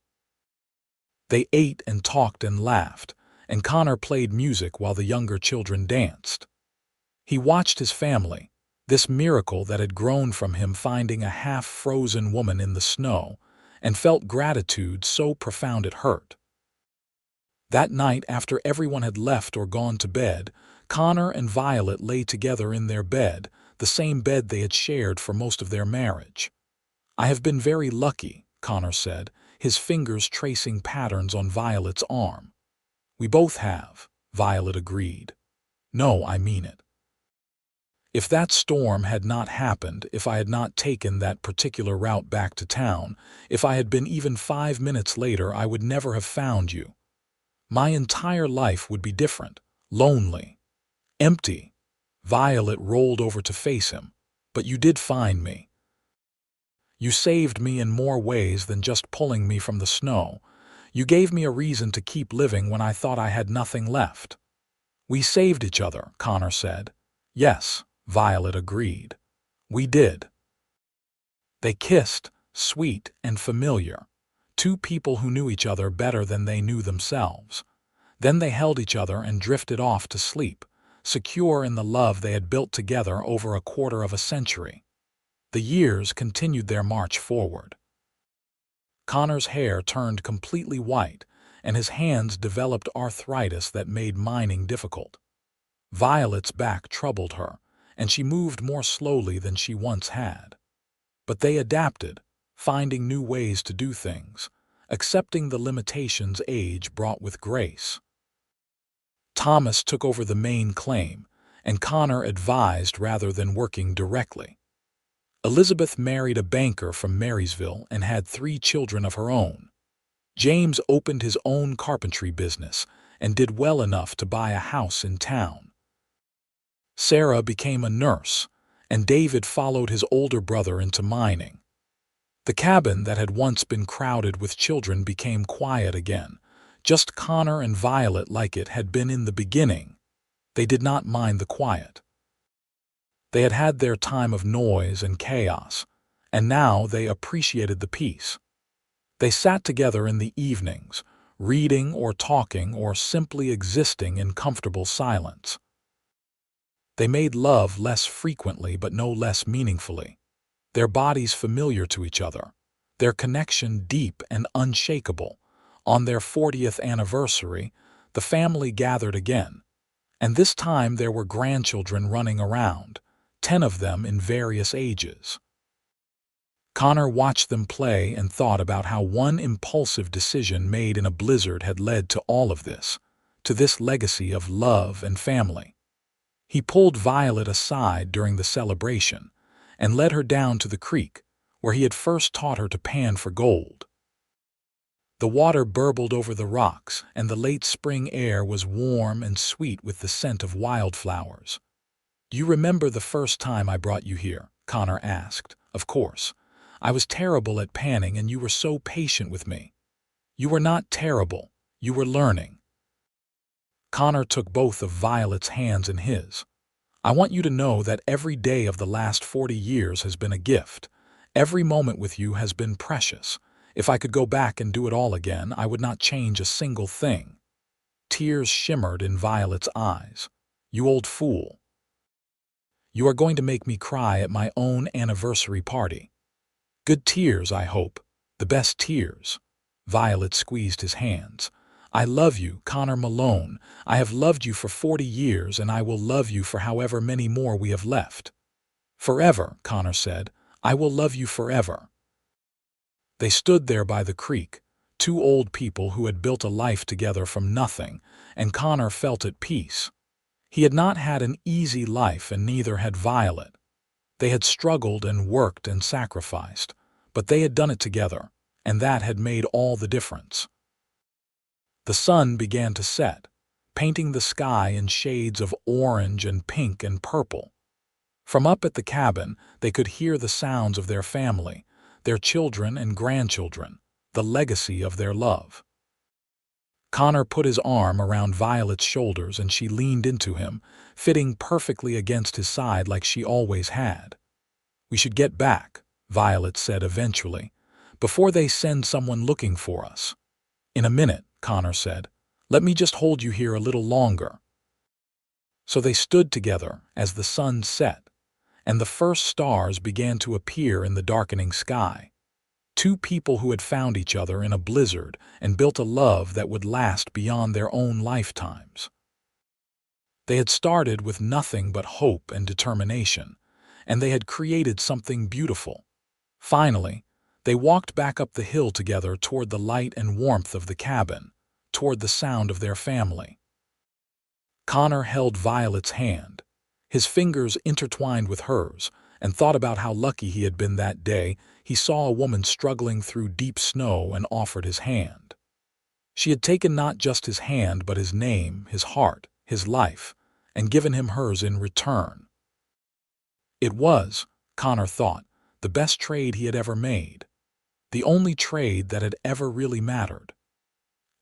They ate and talked and laughed, and Connor played music while the younger children danced. He watched his family, this miracle that had grown from him finding a half-frozen woman in the snow, and felt gratitude so profound it hurt. That night, after everyone had left or gone to bed, Connor and Violet lay together in their bed, the same bed they had shared for most of their marriage. "I have been very lucky," Connor said, his fingers tracing patterns on Violet's arm. "We both have," Violet agreed. "No, I mean it. If that storm had not happened, if I had not taken that particular route back to town, if I had been even 5 minutes later, I would never have found you. My entire life would be different, lonely, empty. Violet rolled over to face him. But you did find me. You saved me in more ways than just pulling me from the snow. You gave me a reason to keep living when I thought I had nothing left. We saved each other, Connor said. Yes, Violet agreed. We did. They kissed, sweet and familiar. Two people who knew each other better than they knew themselves. Then they held each other and drifted off to sleep, secure in the love they had built together over a quarter of a century. The years continued their march forward. Connor's hair turned completely white, and his hands developed arthritis that made mining difficult. Violet's back troubled her, and she moved more slowly than she once had. But they adapted, finding new ways to do things, accepting the limitations age brought with grace. Thomas took over the main claim, and Connor advised rather than working directly. Elizabeth married a banker from Marysville and had 3 children of her own. James opened his own carpentry business and did well enough to buy a house in town. Sarah became a nurse, and David followed his older brother into mining. The cabin that had once been crowded with children became quiet again, just Connor and Violet like it had been in the beginning. They did not mind the quiet. They had had their time of noise and chaos, and now they appreciated the peace. They sat together in the evenings, reading or talking or simply existing in comfortable silence. They made love less frequently but no less meaningfully, their bodies familiar to each other, their connection deep and unshakable. On their 40th anniversary, the family gathered again, and this time there were grandchildren running around, 10 of them in various ages. Connor watched them play and thought about how one impulsive decision made in a blizzard had led to all of this, to this legacy of love and family. He pulled Violet aside during the celebration and led her down to the creek, where he had first taught her to pan for gold. The water burbled over the rocks, and the late spring air was warm and sweet with the scent of wildflowers. "Do you remember the first time I brought you here?" Connor asked. "Of course. I was terrible at panning and you were so patient with me." "You were not terrible. You were learning." Connor took both of Violet's hands in his. "I want you to know that every day of the last 40 years has been a gift. Every moment with you has been precious. If I could go back and do it all again, I would not change a single thing." Tears shimmered in Violet's eyes. "You old fool. You are going to make me cry at my own anniversary party." "Good tears, I hope. The best tears." Violet squeezed his hands. "I love you, Connor Malone. I have loved you for 40 years, and I will love you for however many more we have left." "Forever," Connor said. "I will love you forever." They stood there by the creek, 2 old people who had built a life together from nothing, and Connor felt at peace. He had not had an easy life, and neither had Violet. They had struggled and worked and sacrificed, but they had done it together, and that had made all the difference. The sun began to set, painting the sky in shades of orange and pink and purple. From up at the cabin, they could hear the sounds of their family, their children and grandchildren, the legacy of their love. Connor put his arm around Violet's shoulders and she leaned into him, fitting perfectly against his side like she always had. "We should get back," Violet said eventually, "before they send someone looking for us." "In a minute," Connor said. "Let me just hold you here a little longer." So they stood together as the sun set, and the first stars began to appear in the darkening sky. 2 people who had found each other in a blizzard and built a love that would last beyond their own lifetimes. They had started with nothing but hope and determination, and they had created something beautiful. Finally, they walked back up the hill together toward the light and warmth of the cabin, toward the sound of their family. Connor held Violet's hand, his fingers intertwined with hers, and thought about how lucky he had been that day he saw a woman struggling through deep snow and offered his hand. She had taken not just his hand but his name, his heart, his life, and given him hers in return. It was, Connor thought, the best trade he had ever made, the only trade that had ever really mattered.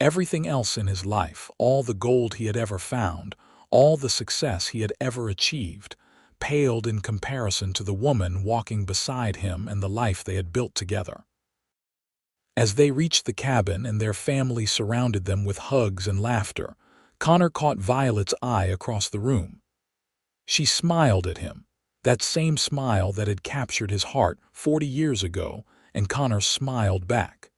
Everything else in his life, all the gold he had ever found, all the success he had ever achieved, paled in comparison to the woman walking beside him and the life they had built together. As they reached the cabin and their family surrounded them with hugs and laughter, Connor caught Violet's eye across the room. She smiled at him, that same smile that had captured his heart 40 years ago, and Connor smiled back.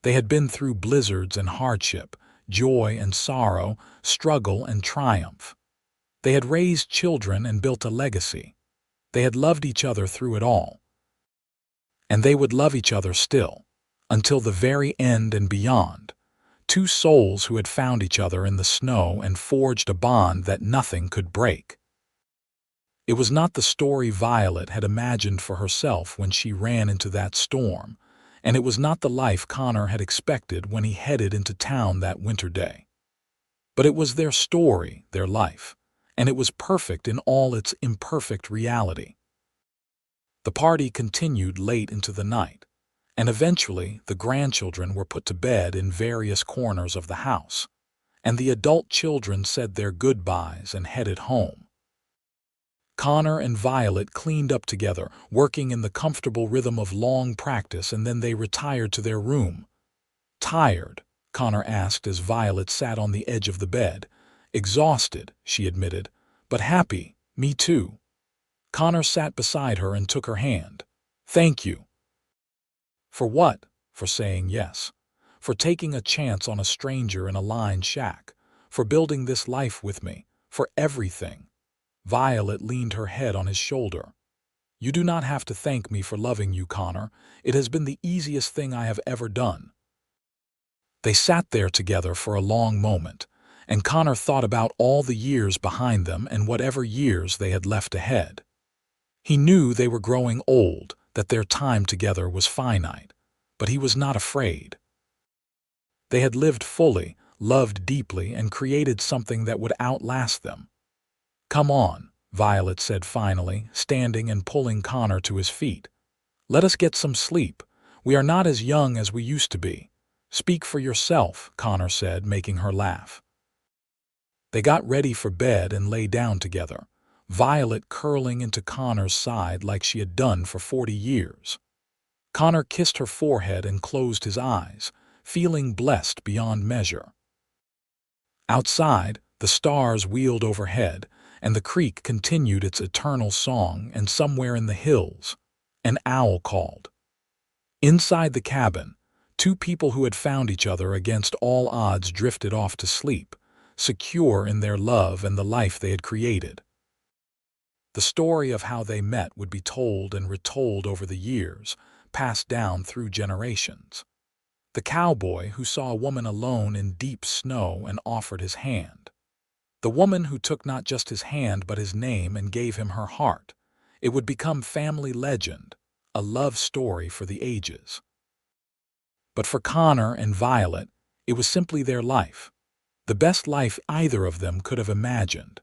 They had been through blizzards and hardship, joy and sorrow, struggle and triumph. They had raised children and built a legacy. They had loved each other through it all. And they would love each other still, until the very end and beyond. Two souls who had found each other in the snow and forged a bond that nothing could break. It was not the story Violet had imagined for herself when she ran into that storm, and it was not the life Connor had expected when he headed into town that winter day. But it was their story, their life, and it was perfect in all its imperfect reality. The party continued late into the night, and eventually the grandchildren were put to bed in various corners of the house, and the adult children said their goodbyes and headed home. Connor and Violet cleaned up together, working in the comfortable rhythm of long practice, and then they retired to their room. "Tired?" Connor asked as Violet sat on the edge of the bed. "Exhausted," she admitted, "but happy. Me too." Connor sat beside her and took her hand. "Thank you." "For what?" "For saying yes. For taking a chance on a stranger in a lined shack. For building this life with me. For everything." Violet leaned her head on his shoulder. "You do not have to thank me for loving you, Connor. It has been the easiest thing I have ever done." They sat there together for a long moment, and Connor thought about all the years behind them and whatever years they had left ahead. He knew they were growing old, that their time together was finite, but he was not afraid. They had lived fully, loved deeply, and created something that would outlast them. "Come on," Violet said finally, standing and pulling Connor to his feet. "Let us get some sleep. We are not as young as we used to be." "Speak for yourself," Connor said, making her laugh. They got ready for bed and lay down together, Violet curling into Connor's side like she had done for 40 years. Connor kissed her forehead and closed his eyes, feeling blessed beyond measure. Outside, the stars wheeled overhead, and the creek continued its eternal song, and somewhere in the hills, an owl called. Inside the cabin, two people who had found each other against all odds drifted off to sleep, secure in their love and the life they had created. The story of how they met would be told and retold over the years, passed down through generations. The cowboy who saw a woman alone in deep snow and offered his hand. The woman who took not just his hand but his name and gave him her heart. It would become family legend, a love story for the ages. But for Connor and Violet, it was simply their life, the best life either of them could have imagined.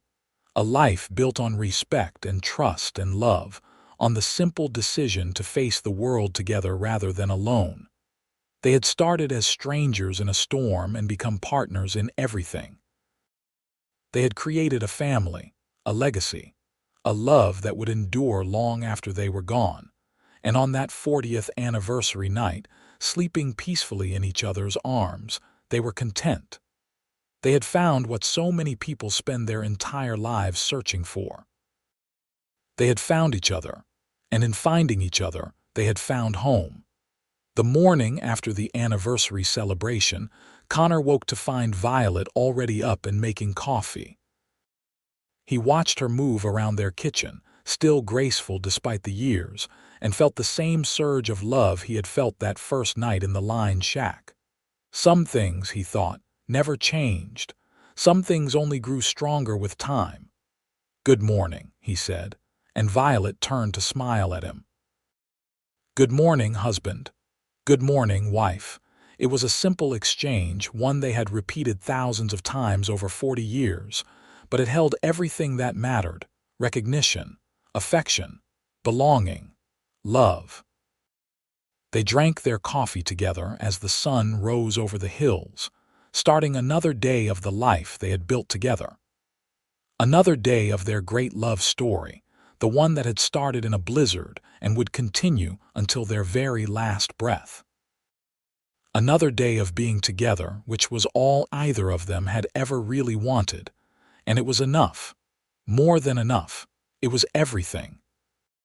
A life built on respect and trust and love, on the simple decision to face the world together rather than alone. They had started as strangers in a storm and become partners in everything. They had created a family, a legacy, a love that would endure long after they were gone. And on that 40th anniversary night, sleeping peacefully in each other's arms, they were content. They had found what so many people spend their entire lives searching for. They had found each other, and in finding each other, they had found home. The morning after the anniversary celebration, Connor woke to find Violet already up and making coffee. He watched her move around their kitchen, still graceful despite the years, and felt the same surge of love he had felt that first night in the lined shack. Some things, he thought, never changed. Some things only grew stronger with time. "Good morning," he said, and Violet turned to smile at him. "Good morning, husband. Good morning, wife." It was a simple exchange, one they had repeated thousands of times over 40 years, but it held everything that mattered: recognition, affection, belonging, love. They drank their coffee together as the sun rose over the hills, starting another day of the life they had built together. Another day of their great love story, the one that had started in a blizzard and would continue until their very last breath. Another day of being together, which was all either of them had ever really wanted, and it was enough. More than enough. It was everything.